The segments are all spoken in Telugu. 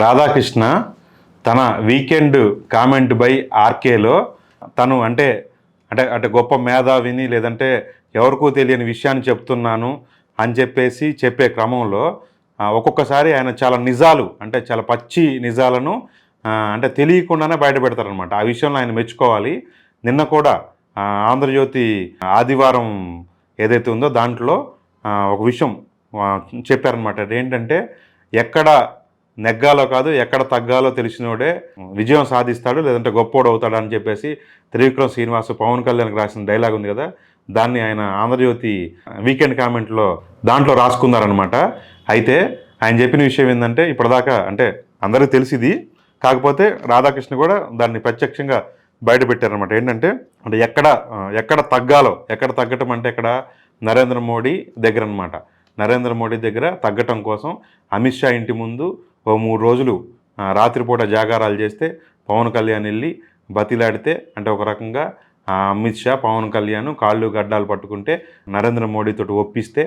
రాధాకృష్ణ తన వీకెండ్ కామెంట్ బై ఆర్కేలో తను అంటే అంటే అంటే గొప్ప మేధావిని లేదంటే ఎవరికో తెలియని విషయాన్ని చెప్తున్నాను అని చెప్పేసి చెప్పే క్రమంలో ఒక్కొక్కసారి ఆయన చాలా నిజాలు అంటే చాలా పచ్చి నిజాలను అంటే తెలియకుండానే బయట పెడతారనమాట. ఆ విషయంలో ఆయన మెచ్చుకోవాలి. నిన్న కూడా ఆంధ్రజ్యోతి ఆదివారం ఏదైతే ఉందో దాంట్లో ఒక విషయం చెప్పారనమాట. అదేంటంటే ఎక్కడ నెగ్గాలో కాదు ఎక్కడ తగ్గాలో తెలిసినోడే విజయం సాధిస్తాడు లేదంటే గొప్పోడు అవుతాడు అని చెప్పేసి త్రివిక్రమ్ శ్రీనివాస్ పవన్ కళ్యాణ్కి రాసిన డైలాగ్ ఉంది కదా, దాన్ని ఆయన ఆంధ్రజ్యోతి వీకెండ్ కామెంట్లో దాంట్లో రాసుకున్నారనమాట. అయితే ఆయన చెప్పిన విషయం ఏంటంటే ఇప్పటిదాకా అంటే అందరికీ తెలిసింది, కాకపోతే రాధాకృష్ణ కూడా దాన్ని ప్రత్యక్షంగా బయట పెట్టారనమాట. ఏంటంటే అంటే ఎక్కడ తగ్గాలో, ఎక్కడ తగ్గటం అంటే ఇక్కడ నరేంద్ర మోడీ దగ్గర అనమాట. నరేంద్ర మోడీ దగ్గర తగ్గటం కోసం అమిత్ షా ఇంటి ముందు ఓ 3 రోజులు రాత్రిపూట జాగారాలు చేస్తే పవన్ కళ్యాణ్ వెళ్ళి బతిలాడితే అంటే ఒక రకంగా అమిత్ షా పవన్ కళ్యాణ్ కాళ్ళు గడ్డాలు పట్టుకుంటే నరేంద్ర మోడీతో ఒప్పిస్తే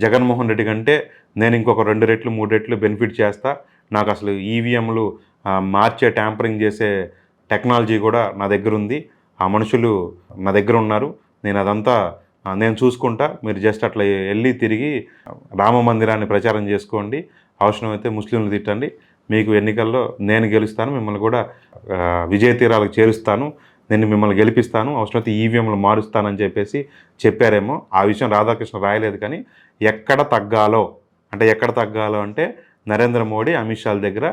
జగన్మోహన్ రెడ్డి కంటే నేను ఇంకొక 2 రెట్లు 3 రెట్లు బెనిఫిట్ చేస్తా, నాకు అసలు ఈవీఎంలు మార్చే ట్యాంపరింగ్ చేసే టెక్నాలజీ కూడా నా దగ్గర ఉంది, ఆ మనుషులు నా దగ్గర ఉన్నారు, నేను చూసుకుంటా, మీరు జస్ట్ అట్లా వెళ్ళి తిరిగి రామ మందిరాన్ని ప్రచారం చేసుకోండి, అవసరమైతే ముస్లింలు తిట్టండి, మీకు ఎన్నికల్లో నేను గెలుస్తాను, మిమ్మల్ని కూడా విజయ తీరాలకు చేరుస్తాను, నేను మిమ్మల్ని గెలిపిస్తాను, అవసరమైతే ఈవీఎంలు మారుస్తానని చెప్పేసి చెప్పారేమో. ఆ విషయం రాధాకృష్ణ రాయలేదు. కానీ ఎక్కడ తగ్గాలో అంటే నరేంద్ర మోడీ అమిత్ షాల దగ్గర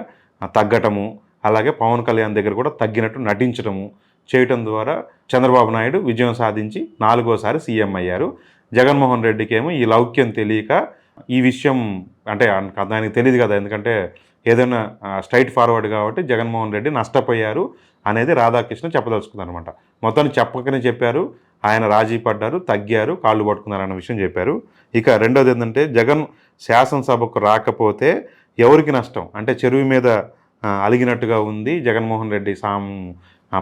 తగ్గటము, అలాగే పవన్ కళ్యాణ్ దగ్గర కూడా తగ్గినట్టు నటించడము చేయటం ద్వారా చంద్రబాబు నాయుడు విజయం సాధించి 4వ సారి సీఎం అయ్యారు. జగన్మోహన్ రెడ్డికి ఏమో ఈ లౌక్యం తెలియక ఈ విషయం అంటే దానికి తెలియదు కదా, ఎందుకంటే ఏదైనా స్ట్రైట్ ఫార్వర్డ్ కాబట్టి జగన్మోహన్ రెడ్డి నష్టపోయారు అనేది రాధాకృష్ణ చెప్పదలుచుకుంది అనమాట. మొత్తాన్ని చెప్పకనే చెప్పారు, ఆయన రాజీ పడ్డారు, తగ్గారు, కాళ్ళు పట్టుకున్నారు అన్న విషయం చెప్పారు. ఇక రెండోది ఏంటంటే జగన్ శాసనసభకు రాకపోతే ఎవరికి నష్టం అంటే చెరువు మీద అలిగినట్టుగా ఉంది జగన్మోహన్ రెడ్డి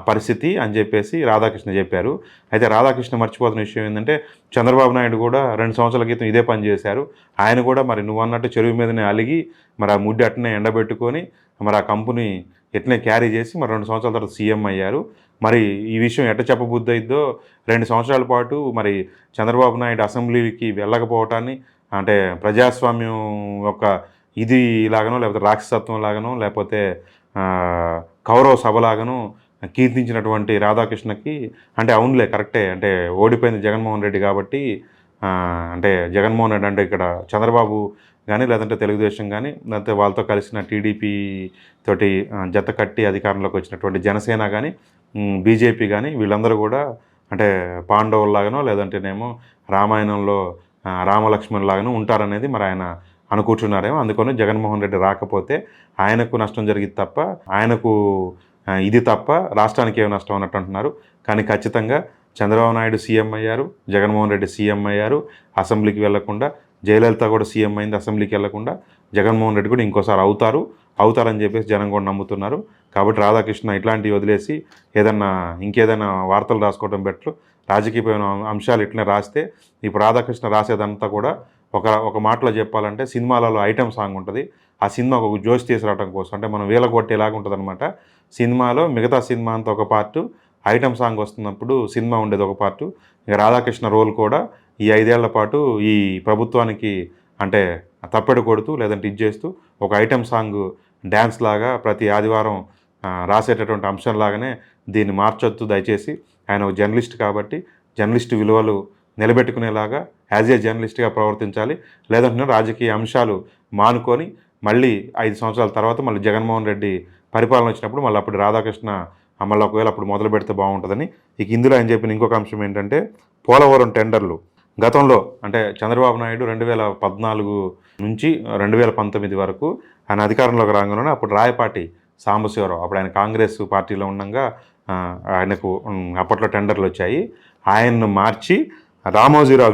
పరిస్థితి అని చెప్పేసి రాధాకృష్ణ చెప్పారు. అయితే రాధాకృష్ణ మర్చిపోతున్న విషయం ఏంటంటే చంద్రబాబు నాయుడు కూడా 2 సంవత్సరాల క్రితం ఇదే పని చేశారు. ఆయన కూడా మరి నువ్వు అన్నట్టు చెరువు మీదనే అలిగి మరి ఆ ముడ్డి అట్నే ఎండబెట్టుకొని మరి ఆ కంపెనీ ఎట్నే క్యారీ చేసి మరి 2 సంవత్సరాల తర్వాత సీఎం అయ్యారు. మరి ఈ విషయం ఎట్ట చెప్పబుద్ధి అయిద్దో 2 సంవత్సరాల పాటు మరి చంద్రబాబు నాయుడు అసెంబ్లీకి వెళ్ళకపోవటాన్ని అంటే ప్రజాస్వామ్యం యొక్క ఇది లాగానో లేకపోతే రాక్షసత్వం లాగానో లేకపోతే కౌరవ సభలాగానో కీర్తించినటువంటి రాధాకృష్ణకి అంటే అవునులే కరెక్టే, అంటే ఓడిపోయింది జగన్మోహన్ రెడ్డి కాబట్టి అంటే జగన్మోహన్ రెడ్డి అంటే ఇక్కడ చంద్రబాబు కానీ లేదంటే తెలుగుదేశం కానీ లేకపోతే వాళ్ళతో కలిసిన టీడీపీ తోటి జత కట్టి అధికారంలోకి వచ్చినటువంటి జనసేన కానీ బీజేపీ కానీ వీళ్ళందరూ కూడా అంటే పాండవుల్లాగానో లేదంటేనేమో రామాయణంలో రామలక్ష్మణులాగానో ఉంటారనేది మరి ఆయన అనుకుంటున్నారేమో. అందుకని జగన్మోహన్ రెడ్డి రాకపోతే ఆయనకు నష్టం జరిగింది తప్ప ఆయనకు ఇది తప్ప రాష్ట్రానికి ఏమి నష్టం అన్నట్టు అంటున్నారు. కానీ ఖచ్చితంగా చంద్రబాబు నాయుడు సీఎం అయ్యారు, జగన్మోహన్ రెడ్డి సీఎం అయ్యారు, అసెంబ్లీకి వెళ్లకుండా, జయలలిత కూడా సీఎం అయింది అసెంబ్లీకి వెళ్లకుండా, జగన్మోహన్ రెడ్డి కూడా ఇంకోసారి అవుతారని చెప్పేసి జనం కూడా నమ్ముతున్నారు. కాబట్టి రాధాకృష్ణ ఇట్లాంటివి వదిలేసి ఇంకేదైనా వార్తలు రాసుకోవడం బెటర్. రాజకీయమైన అంశాలు ఇట్లనే రాస్తే ఇప్పుడు రాధాకృష్ణ రాసేదంతా కూడా ఒక మాటలో చెప్పాలంటే సినిమాలలో ఐటెం సాంగ్ ఉంటుంది, ఆ సినిమా ఒక జోష్ తీసుకురావడం కోసం అంటే మనం వీల కొట్టేలాగా ఉంటుంది అనమాట. సినిమాలో మిగతా సినిమా అంతా ఒక పార్టు, ఐటెం సాంగ్ వస్తున్నప్పుడు సినిమా ఉండేది ఒక పార్టు. ఇక రాధాకృష్ణ రోల్ కూడా ఈ 5 ఏళ్ల పాటు ఈ ప్రభుత్వానికి అంటే తప్పెడు కొడుతూ లేదంటే చేస్తూ ఒక ఐటెం సాంగ్ డ్యాన్స్ లాగా ప్రతి ఆదివారం రాసేటటువంటి అంశంలాగానే దీన్ని మార్చొద్దు దయచేసి. ఆయన ఒక జర్నలిస్ట్ కాబట్టి జర్నలిస్ట్ విలువలు నిలబెట్టుకునేలాగా యాజ్ ఏ జర్నలిస్ట్గా ప్రవర్తించాలి. లేదంటే రాజకీయ అంశాలు మానుకొని మళ్ళీ 5 సంవత్సరాల తర్వాత మళ్ళీ జగన్మోహన్ రెడ్డి పరిపాలన వచ్చినప్పుడు మళ్ళీ అప్పుడు రాధాకృష్ణ మళ్ళీ ఒకవేళ అప్పుడు మొదలు పెడితే బాగుంటుందని. ఇక ఇందులో ఆయన చెప్పిన ఇంకొక అంశం ఏంటంటే పోలవరం టెండర్లు గతంలో అంటే చంద్రబాబు నాయుడు 2014 నుంచి 2019 వరకు ఆయన అధికారంలోకి రాగానే అప్పుడు రాయపాటి సాంబశివరావు అప్పుడు ఆయన కాంగ్రెస్ పార్టీలో ఉండగా ఆయనకు అప్పట్లో టెండర్లు వచ్చాయి. ఆయన్ను మార్చి రామోజీరావు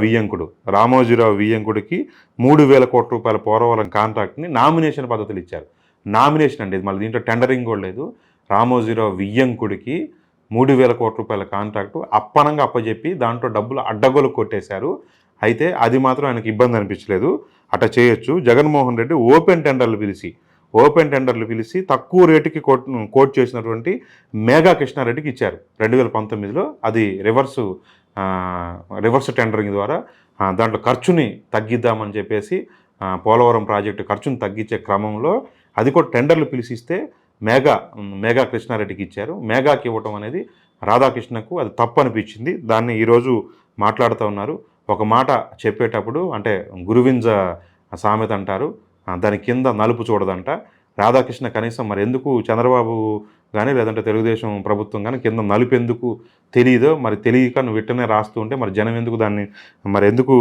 వియ్యంకుడికి 3,000 కోట్ల రూపాయల పోలవరం కాంట్రాక్ట్ని నామినేషన్ పద్ధతులు ఇచ్చారు. నామినేషన్ అండి, మళ్ళీ దీంట్లో టెండరింగ్ కూడా లేదు. రామోజీరావు వియ్యంకుడికి 3,000 కోట్ల రూపాయల కాంట్రాక్టు అప్పనంగా అప్పచెప్పి దాంట్లో డబ్బులు అడ్డగోలు కొట్టేశారు. అయితే అది మాత్రం ఆయనకు ఇబ్బంది అనిపించలేదు, అట్లా చేయొచ్చు. జగన్మోహన్ రెడ్డి ఓపెన్ టెండర్లు పిలిచి ఓపెన్ టెండర్లు పిలిచి తక్కువ రేటుకి కోట్ చేసినటువంటి మేఘా కృష్ణారెడ్డికి ఇచ్చారు 2019లో. అది రివర్స్ టెండరింగ్ ద్వారా దాంట్లో ఖర్చుని తగ్గిద్దామని చెప్పేసి పోలవరం ప్రాజెక్టు ఖర్చుని తగ్గించే క్రమంలో అది కూడా టెండర్లు పిలిచిస్తే మేఘా కృష్ణారెడ్డికి ఇచ్చారు. మేఘాకి ఇవ్వటం అనేది రాధాకృష్ణకు అది తప్పు అనిపించింది. దాన్ని ఈరోజు మాట్లాడుతూ ఉన్నారు. ఒక మాట చెప్పేటప్పుడు అంటే గురువింజ సామెత అంటారు, దాని కింద నలుపు చూడదంట. రాధాకృష్ణ కనీసం మరి ఎందుకు చంద్రబాబు కానీ లేదంటే తెలుగుదేశం ప్రభుత్వం కానీ కింద నలుపు ఎందుకు తెలియదో, మరి తెలియక నువ్వు విట్టనే రాస్తూ ఉంటే మరి జనం ఎందుకు దాన్ని మరి ఎందుకు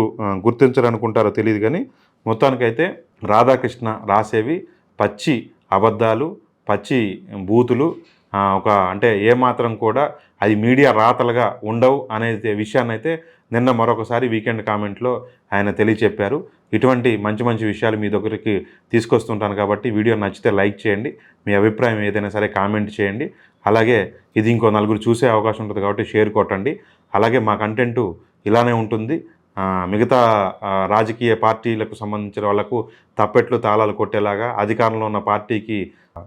గుర్తించాలనుకుంటారో తెలియదు. కానీ మొత్తానికైతే రాధాకృష్ణ రాసేవి పచ్చి అబద్ధాలు, పచ్చి బూతులు, అంటే ఏమాత్రం కూడా అది మీడియా రాతలుగా ఉండవు అనే విషయాన్ని అయితే నిన్న మరొకసారి వీకెండ్ కామెంట్లో ఆయన తెలియచెప్పారు. ఇటువంటి మంచి మంచి విషయాలు మీ దగ్గరికి తీసుకొస్తుంటాను కాబట్టి వీడియో నచ్చితే లైక్ చేయండి, మీ అభిప్రాయం ఏదైనా సరే కామెంట్ చేయండి. అలాగే ఇది ఇంకో నలుగురు చూసే అవకాశం ఉంటుంది కాబట్టి షేర్ కొట్టండి. అలాగే మా కంటెంటు ఇలానే ఉంటుంది. మిగతా రాజకీయ పార్టీలకు సంబంధించిన వాళ్లకు తప్పెట్లు తాళాలు కొట్టేలాగా అధికారంలో ఉన్న పార్టీకి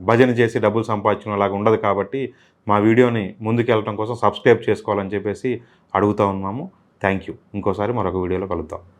భజన చేసి డబ్బులు సంపాదించడం ఉండదు. కాబట్టి మా వీడియోని ముందుకెళ్ళడం కోసం సబ్స్క్రైబ్ చేసుకోవాలని చెప్పేసి అడుగుతూ ఉన్నాము. Thank you. ఇంకోసారి మరొక వీడియోలో కలుద్దాం.